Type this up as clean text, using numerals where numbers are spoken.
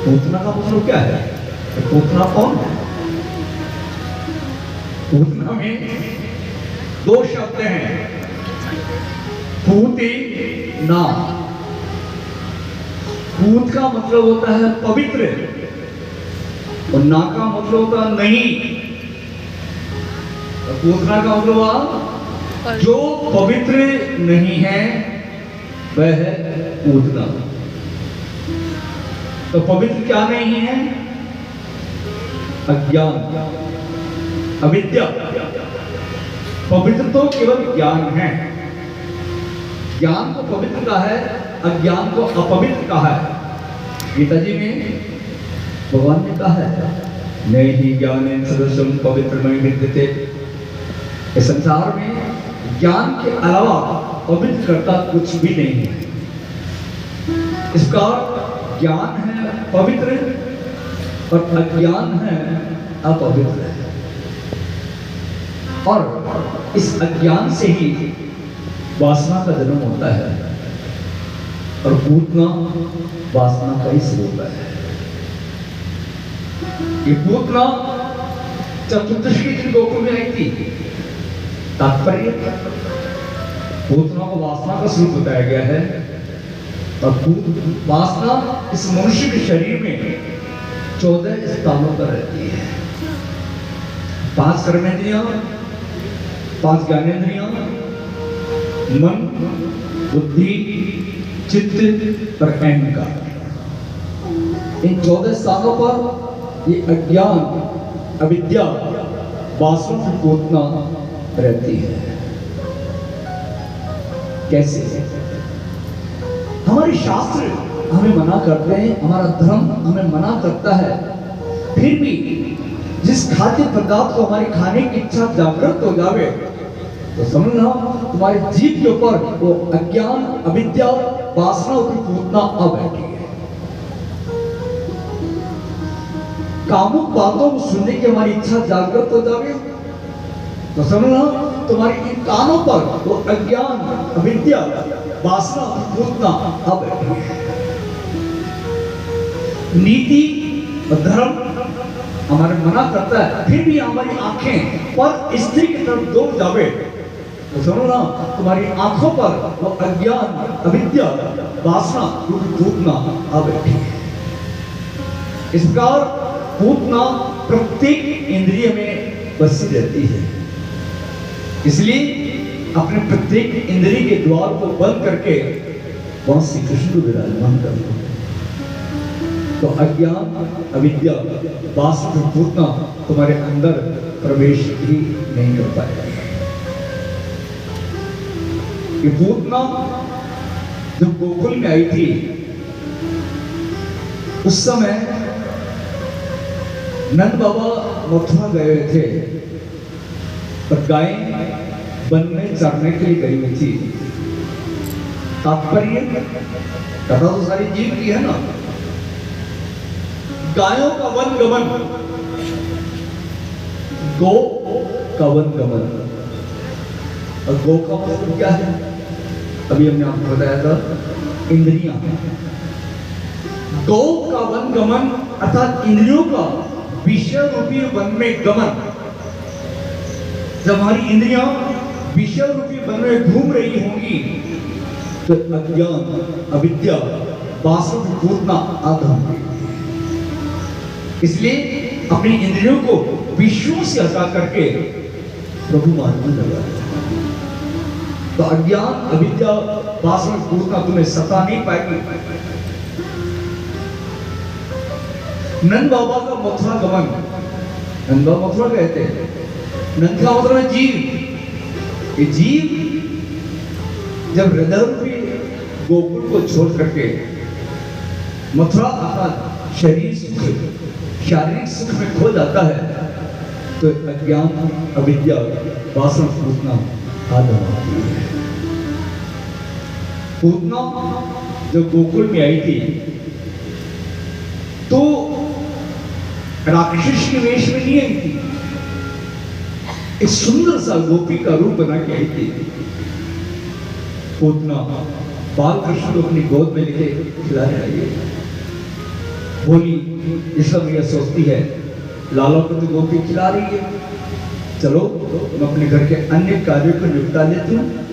पूतना का मतलब क्या है? तो पूतना कौन है? पूतना में दो शब्द हैं, पूति ना। पूत का मतलब होता है पवित्र और ना का मतलब होता है नहीं। तो पूतना का मतलब हुआ जो पवित्र नहीं है वह है पूतना। तो पवित्र क्या नहीं है? अज्ञान, अविद्या। पवित्र तो केवल ज्ञान है। ज्ञान को पवित्र कहा है, अज्ञान को अपवित्र कहा है। गीता जी में भगवान ने कहा है, नहीं ज्ञानेन सदृशं पवित्रमय विद्यते। इस संसार में ज्ञान के अलावा पवित्र करता कुछ भी नहीं है। इसका ज्ञान है पवित्र और अज्ञान है अपवित्र। और इस अज्ञान से ही वासना का जन्म होता है और पूतना वासना का ही स्वरूप है। ये पूतना चतुर्दशी के दिन गोकुल में आई थी। तात्पर्य पूतना को वासना का स्वरूप बताया गया है और वासना इस मनुष्य के शरीर में 14 स्थानों पर रहती है। 5 कर्मेंद्रियां, 5 ज्ञानेंद्रियां, मन, बुद्धि, चित्त और अहंकार। इन 14 स्थानों पर ये अज्ञान, अविद्या, वासना की पूतना रहती है। कैसे? हमारे शास्त्र हमें मना करते हैं, हमारा धर्म हमें मना करता है, फिर भी जिस खाद्य पदार्थ को हमारी खाने की इच्छा जागृत हो जावे तो समझना तुम्हारे जीव के ऊपर वो अज्ञान, अविद्या, वासना की पूतना आ बैठी है। कामुक बातों को सुनने की हमारी इच्छा जागृत हो जावे तो समझना तुम्हारी इन कानों पर वो अज्ञान, अविद्या, वासना की पूतना आ बैठी है। नीति और धर्म हमारे मना करता है, फिर भी हमारी आंखें पर स्त्री की तरफ दौड़ जावे तो समझो ना तुम्हारी आंखों पर वो अज्ञान, अविद्या, वासना की पूतना आ बैठी है। इस प्रकार पूतना प्रत्येक इंद्रिय में बसी रहती है। इसलिए अपने प्रत्येक इंद्रिय के द्वार को बंद करके वहां श्री कृष्ण को विराजमान कर लो तो अज्ञान, अविद्या, वासना की पूतना तुम्हारे अंदर प्रवेश ही नहीं कर पाएगा। ये पूतना जब गोकुल में आई थी उस समय नंद बाबा मथुरा गए थे और गाय वन में चरने के लिए गई हुई थी। तात्पर्य कथा तो सारी जीव की है ना। गायों का वन गमन, गो का वन गमन। और गो का मतलब क्या है? अभी हमने आपको बताया था, इंद्रियां। गौ का वन गमन अर्थात इंद्रियों का विषय रूपी वन में गमन। जब हमारी इंद्रियां विषय रूपी वन में घूम रही होंगी तो अज्ञान, अविद्या, वासना की पूतना आधा। इसलिए अपनी इंद्रियों को विषयों से हटा करके प्रभु मार्ग में लगा। तो अज्ञान, अविद्या, वासना की पूतना तुम्हें सता नहीं पाएगी। नंद बाबा का मथुरा गमन, नंद बाबा मथुरा कहते हैं, नंद का मतलब है जीव। ये जीव जब हृदय रूपी गोकुल को छोड़ करके मथुरा अर्थात शरीर सुख, शारीरिक सुख में खो जाता है तो अज्ञान, अविद्या, वासना पूतना आधा होती है। पूतना जब गोकुल में आई थी तो राक्षस के वेश में नहीं आई थी, एक सुंदर सा गोपी का रूप बना के आई थी। पूतना बाल कृष्ण को अपनी गोद में लेके खिलाने लगी। भोली इस समय यह सोचती है लाला को तो गोपी खिला रही है, चलो मैं अपने घर के अन्य कार्यों को निपटा लेती हूँ।